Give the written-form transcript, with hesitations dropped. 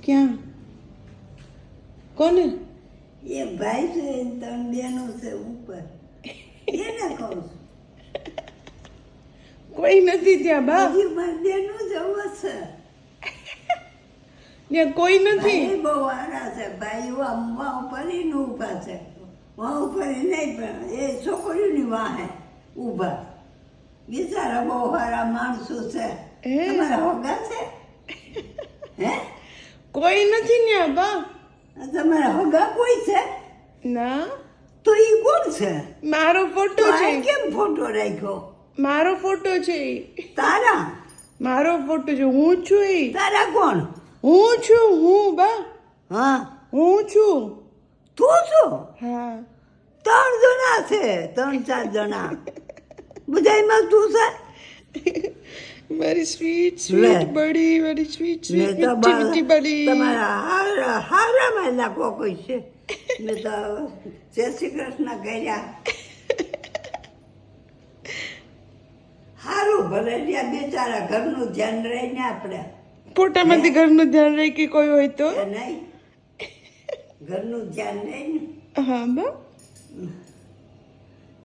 ક્યાં? કોને? એ ભાઈ છે, ત્રણ બેનો છે ઉપર, એને કહું છું. કોઈ નથી ત્યાં બા. હજી મારી બેનો જવો છે. ત્યાં કોઈ નથી. ભાઈ બહુ સારા છે. ભાઈઓ આમ વાવ પરીને ઊભા છે. વાવ પરી નહીં પણ એ છોકરીઓની વાહે ઊભા. બિચારા બહુ સારા માણસો છે. તમારા હોગા છે? હે? કોઈ નથી ત્યાં બા. તમારા હોગા કોઈ છે? ના. તો એ કોણ છે? મારો ફોટો તો છે. આ કેમ ફોટો રાખ્યો? મારો ફોટો છે. તારા? મારો ફોટો છે. હું છું એ. તારા કોણ? હું છું. હું બા. હા, હું છું. તું છો? હા. 3 જણા છે, 3-4 જણા. બધાયમાં તું છે? મારી સ્વીટ લે. સ્વીટ બડી, મારી સ્વીટ મેં સ્વીટ તો મીઠી મીઠી બડી. તમારા હારામાં લાગો કોઈ છે. મેં તો જય શ્રી કૃષ્ણ કર્યા. સારું ભલે ત્યાં બિચારા ઘરનું ધ્યાન રહીને આપણે ફોટામાંથી ઘરનું ધ્યાન રાખી કોઈ હોય તો. નહીં ઘરનું ધ્યાન રહીને હા બા.